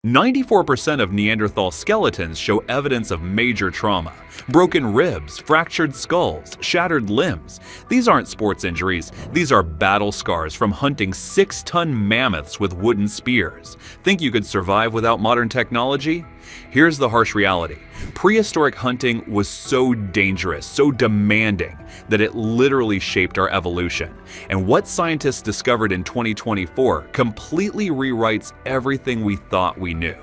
94% of Neanderthal skeletons show evidence of major trauma. Broken ribs, fractured skulls, shattered limbs. These aren't sports injuries, these are battle scars from hunting 6-ton mammoths with wooden spears. Think you could survive without modern technology? Here's the harsh reality. Prehistoric hunting was so dangerous, so demanding, that it literally shaped our evolution. And what scientists discovered in 2024 completely rewrites everything we thought we knew.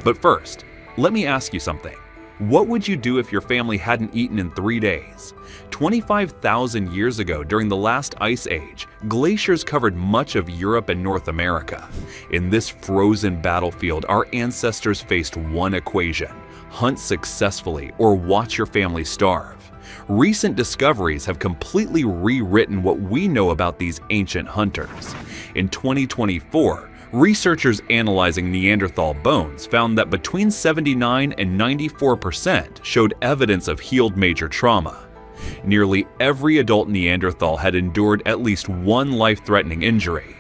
But first, let me ask you something. What would you do if your family hadn't eaten in 3 days? 25,000 years ago, during the last ice age, glaciers covered much of Europe and North America. In this frozen battlefield, our ancestors faced one equation: hunt successfully or watch your family starve. Recent discoveries have completely rewritten what we know about these ancient hunters. In 2024, researchers analyzing Neanderthal bones found that between 79 and 94% showed evidence of healed major trauma. Nearly every adult Neanderthal had endured at least one life-threatening injury.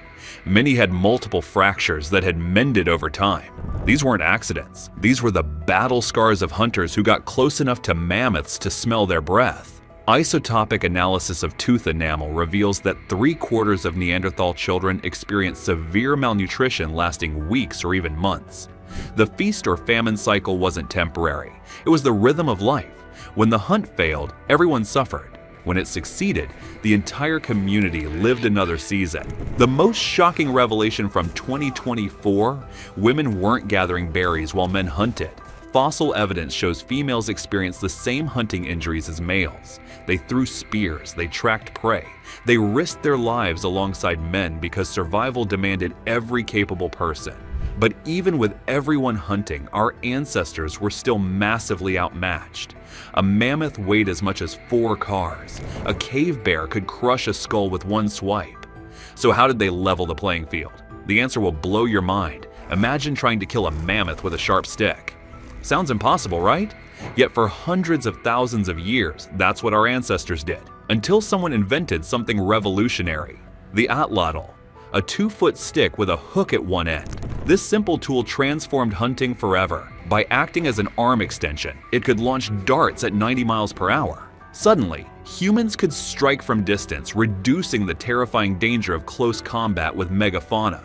Many had multiple fractures that had mended over time. These weren't accidents. These were the battle scars of hunters who got close enough to mammoths to smell their breath. Isotopic analysis of tooth enamel reveals that 3/4 of Neanderthal children experienced severe malnutrition lasting weeks or even months. The feast or famine cycle wasn't temporary. It was the rhythm of life. When the hunt failed, everyone suffered. When it succeeded, the entire community lived another season. The most shocking revelation from 2024: women weren't gathering berries while men hunted. Fossil evidence shows females experienced the same hunting injuries as males. They threw spears, they tracked prey, they risked their lives alongside men because survival demanded every capable person. But even with everyone hunting, our ancestors were still massively outmatched. A mammoth weighed as much as 4 cars. A cave bear could crush a skull with one swipe. So how did they level the playing field? The answer will blow your mind. Imagine trying to kill a mammoth with a sharp stick. Sounds impossible, right? Yet for hundreds of thousands of years, that's what our ancestors did. Until someone invented something revolutionary: the atlatl, a 2-foot stick with a hook at one end. This simple tool transformed hunting forever. By acting as an arm extension, it could launch darts at 90 miles per hour. Suddenly, humans could strike from distance, reducing the terrifying danger of close combat with megafauna.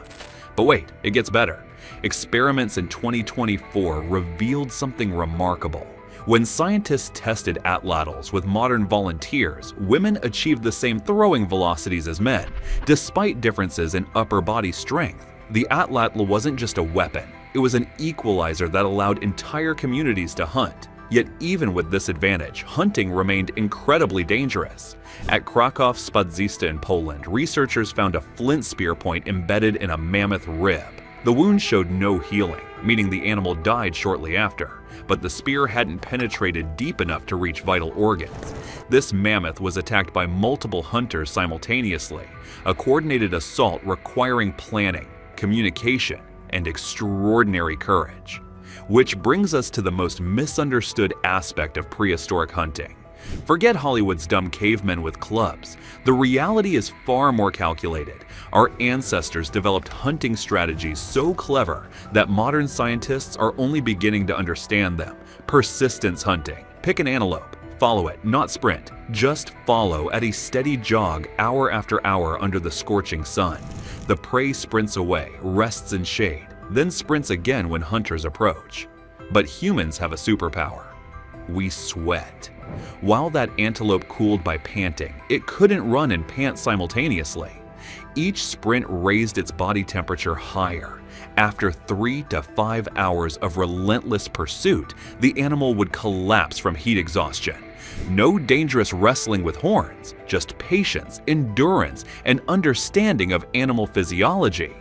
But wait, it gets better. Experiments in 2024 revealed something remarkable. When scientists tested atlatls with modern volunteers, women achieved the same throwing velocities as men, despite differences in upper body strength. The atlatl wasn't just a weapon, it was an equalizer that allowed entire communities to hunt. Yet even with this advantage, hunting remained incredibly dangerous. At Kraków Spadzista in Poland, researchers found a flint spear point embedded in a mammoth rib. The wound showed no healing, meaning the animal died shortly after, but the spear hadn't penetrated deep enough to reach vital organs. This mammoth was attacked by multiple hunters simultaneously, a coordinated assault requiring planning, communication, and extraordinary courage. Which brings us to the most misunderstood aspect of prehistoric hunting. Forget Hollywood's dumb cavemen with clubs. The reality is far more calculated. Our ancestors developed hunting strategies so clever that modern scientists are only beginning to understand them. Persistence hunting. Pick an antelope. Follow it, not sprint. Just follow at a steady jog hour after hour under the scorching sun. The prey sprints away, rests in shade, then sprints again when hunters approach. But humans have a superpower. We sweat. While that antelope cooled by panting, it couldn't run and pant simultaneously. Each sprint raised its body temperature higher. After 3 to 5 hours of relentless pursuit, the animal would collapse from heat exhaustion. No dangerous wrestling with horns, just patience, endurance, and understanding of animal physiology.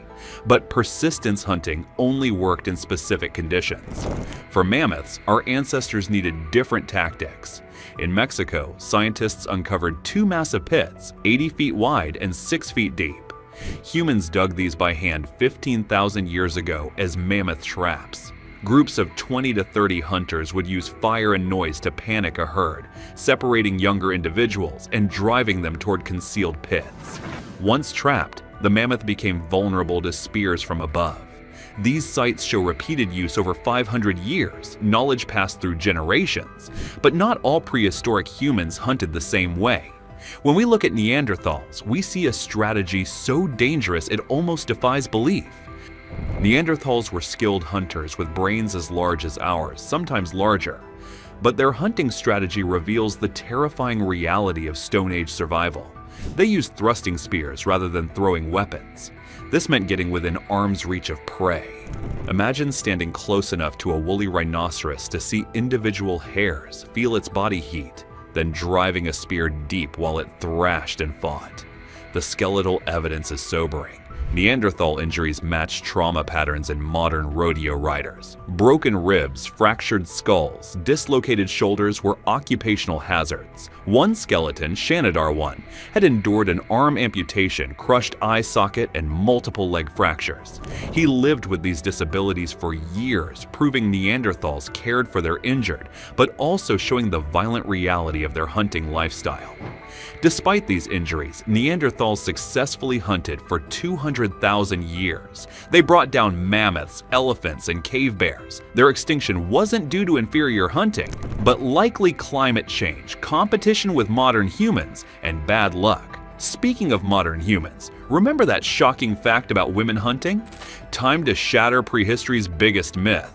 But persistence hunting only worked in specific conditions. For mammoths, our ancestors needed different tactics. In Mexico, scientists uncovered 2 massive pits, 80 feet wide and 6 feet deep. Humans dug these by hand 15,000 years ago as mammoth traps. Groups of 20 to 30 hunters would use fire and noise to panic a herd, separating younger individuals and driving them toward concealed pits. Once trapped, the mammoth became vulnerable to spears from above. These sites show repeated use over 500 years, knowledge passed through generations, but not all prehistoric humans hunted the same way. When we look at Neanderthals, we see a strategy so dangerous it almost defies belief. Neanderthals were skilled hunters with brains as large as ours, sometimes larger. But their hunting strategy reveals the terrifying reality of Stone Age survival. They used thrusting spears rather than throwing weapons. This meant getting within arm's reach of prey. Imagine standing close enough to a woolly rhinoceros to see individual hairs, feel its body heat, then driving a spear deep while it thrashed and fought. The skeletal evidence is sobering. Neanderthal injuries matched trauma patterns in modern rodeo riders. Broken ribs, fractured skulls, dislocated shoulders were occupational hazards. One skeleton, Shanidar 1, had endured an arm amputation, crushed eye socket, and multiple leg fractures. He lived with these disabilities for years, proving Neanderthals cared for their injured, but also showing the violent reality of their hunting lifestyle. Despite these injuries, Neanderthals successfully hunted for 200,000 years. They brought down mammoths, elephants, and cave bears. Their extinction wasn't due to inferior hunting, but likely climate change, competition with modern humans, and bad luck. Speaking of modern humans, remember that shocking fact about women hunting? Time to shatter prehistory's biggest myth.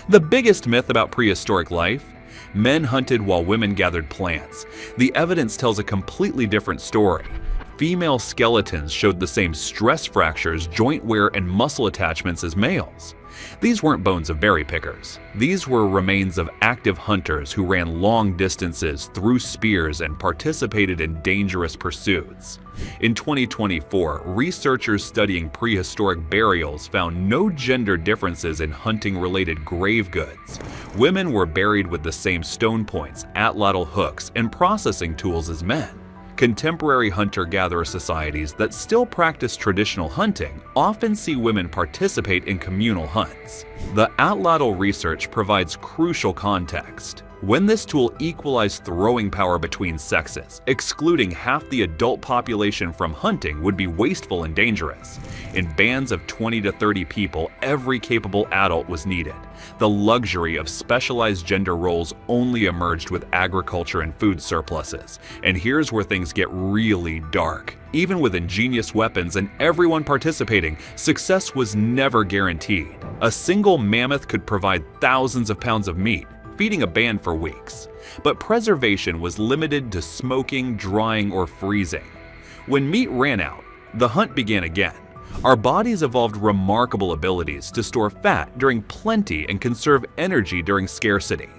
The biggest myth about prehistoric life? Men hunted while women gathered plants. The evidence tells a completely different story. Female skeletons showed the same stress fractures, joint wear, and muscle attachments as males. These weren't bones of berry pickers. These were remains of active hunters who ran long distances, threw spears, and participated in dangerous pursuits. In 2024, researchers studying prehistoric burials found no gender differences in hunting-related grave goods. Women were buried with the same stone points, atlatl hooks, and processing tools as men. Contemporary hunter-gatherer societies that still practice traditional hunting often see women participate in communal hunts. The atlatl research provides crucial context. When this tool equalized throwing power between sexes, excluding half the adult population from hunting would be wasteful and dangerous. In bands of 20 to 30 people, every capable adult was needed. The luxury of specialized gender roles only emerged with agriculture and food surpluses. And here's where things get really dark. Even with ingenious weapons and everyone participating, success was never guaranteed. A single mammoth could provide thousands of pounds of meat, feeding a band for weeks. But preservation was limited to smoking, drying, or freezing. When meat ran out, the hunt began again. Our bodies evolved remarkable abilities to store fat during plenty and conserve energy during scarcity.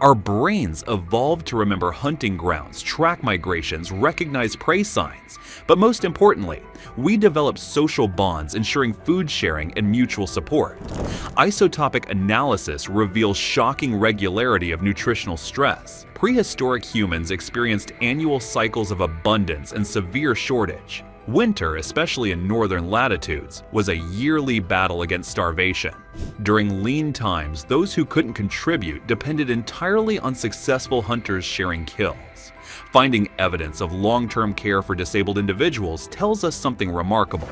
Our brains evolved to remember hunting grounds, track migrations, recognize prey signs. But most importantly, we developed social bonds ensuring food sharing and mutual support. Isotopic analysis reveals shocking regularity of nutritional stress. Prehistoric humans experienced annual cycles of abundance and severe shortage. Winter, especially in northern latitudes, was a yearly battle against starvation. During lean times, those who couldn't contribute depended entirely on successful hunters sharing kills. Finding evidence of long-term care for disabled individuals tells us something remarkable.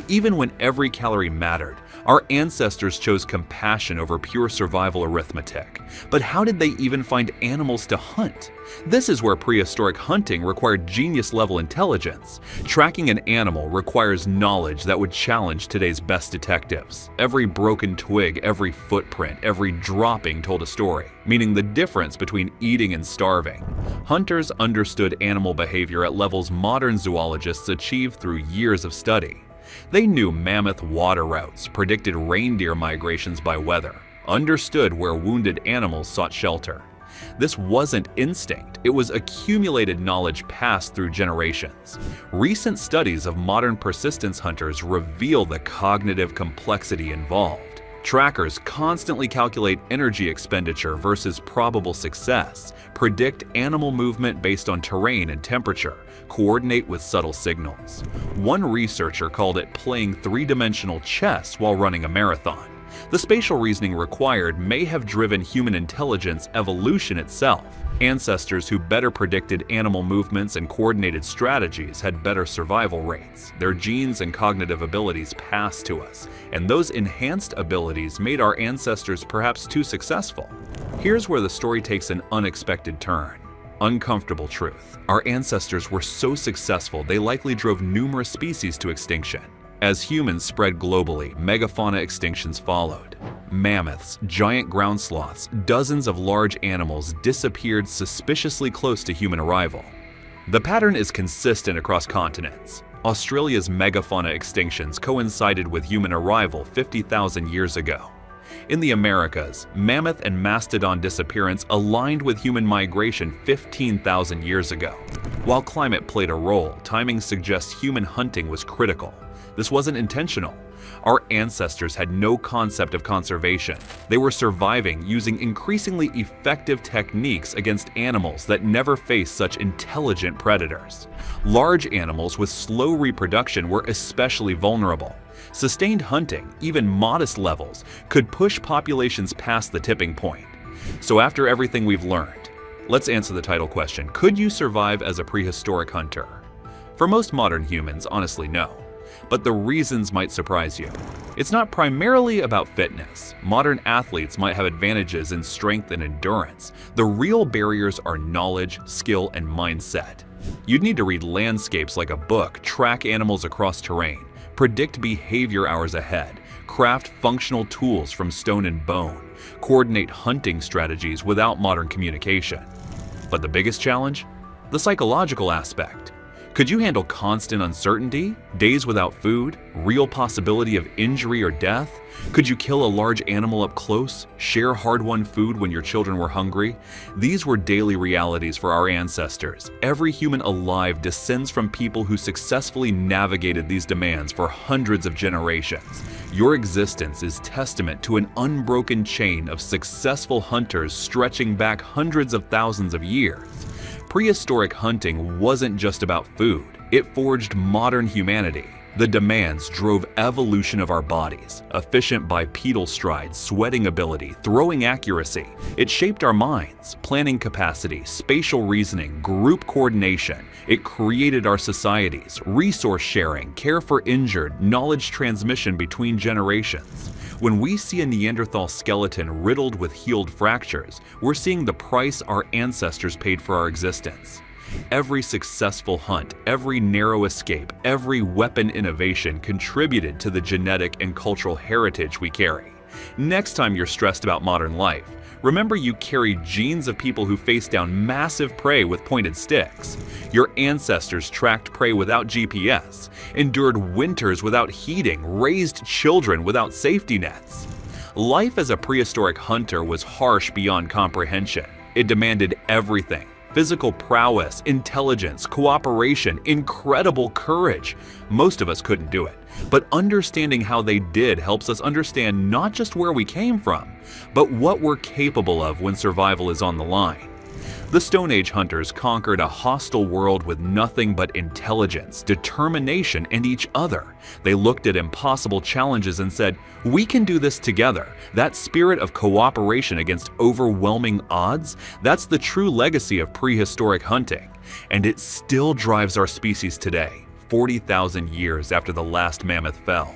Even when every calorie mattered, our ancestors chose compassion over pure survival arithmetic. But how did they even find animals to hunt? This is where prehistoric hunting required genius-level intelligence. Tracking an animal requires knowledge that would challenge today's best detectives. Every broken twig, every footprint, every dropping told a story, meaning the difference between eating and starving. Hunters understood animal behavior at levels modern zoologists achieved through years of study. They knew mammoth water routes, predicted reindeer migrations by weather, understood where wounded animals sought shelter. This wasn't instinct, it was accumulated knowledge passed through generations. Recent studies of modern persistence hunters reveal the cognitive complexity involved. Trackers constantly calculate energy expenditure versus probable success, predict animal movement based on terrain and temperature, coordinate with subtle signals. One researcher called it playing three-dimensional chess while running a marathon. The spatial reasoning required may have driven human intelligence evolution itself. Ancestors who better predicted animal movements and coordinated strategies had better survival rates. Their genes and cognitive abilities passed to us, and those enhanced abilities made our ancestors perhaps too successful. Here's where the story takes an unexpected turn. Uncomfortable truth. Our ancestors were so successful they likely drove numerous species to extinction. As humans spread globally, megafauna extinctions followed. Mammoths, giant ground sloths, dozens of large animals disappeared suspiciously close to human arrival. The pattern is consistent across continents. Australia's megafauna extinctions coincided with human arrival 50,000 years ago. In the Americas, mammoth and mastodon disappearance aligned with human migration 15,000 years ago. While climate played a role, timing suggests human hunting was critical. This wasn't intentional. Our ancestors had no concept of conservation. They were surviving using increasingly effective techniques against animals that never faced such intelligent predators. Large animals with slow reproduction were especially vulnerable. Sustained hunting, even modest levels, could push populations past the tipping point. So after everything we've learned, let's answer the title question: could you survive as a prehistoric hunter? For most modern humans, honestly, no. But the reasons might surprise you. It's not primarily about fitness. Modern athletes might have advantages in strength and endurance. The real barriers are knowledge, skill, and mindset. You'd need to read landscapes like a book, track animals across terrain, predict behavior hours ahead, craft functional tools from stone and bone, coordinate hunting strategies without modern communication. But the biggest challenge? The psychological aspect. Could you handle constant uncertainty, days without food, real possibility of injury or death? Could you kill a large animal up close, share hard-won food when your children were hungry? These were daily realities for our ancestors. Every human alive descends from people who successfully navigated these demands for hundreds of generations. Your existence is testament to an unbroken chain of successful hunters stretching back hundreds of thousands of years. Prehistoric hunting wasn't just about food. It forged modern humanity. The demands drove evolution of our bodies, efficient bipedal strides, sweating ability, throwing accuracy. It shaped our minds, planning capacity, spatial reasoning, group coordination. It created our societies, resource sharing, care for injured, knowledge transmission between generations. When we see a Neanderthal skeleton riddled with healed fractures, we're seeing the price our ancestors paid for our existence. Every successful hunt, every narrow escape, every weapon innovation contributed to the genetic and cultural heritage we carry. Next time you're stressed about modern life, remember you carry genes of people who faced down massive prey with pointed sticks. Your ancestors tracked prey without GPS, endured winters without heating, raised children without safety nets. Life as a prehistoric hunter was harsh beyond comprehension. It demanded everything: physical prowess, intelligence, cooperation, incredible courage. Most of us couldn't do it, but understanding how they did helps us understand not just where we came from, but what we're capable of when survival is on the line. The Stone Age hunters conquered a hostile world with nothing but intelligence, determination, and each other. They looked at impossible challenges and said, "We can do this together." That spirit of cooperation against overwhelming odds, that's the true legacy of prehistoric hunting. And it still drives our species today, 40,000 years after the last mammoth fell.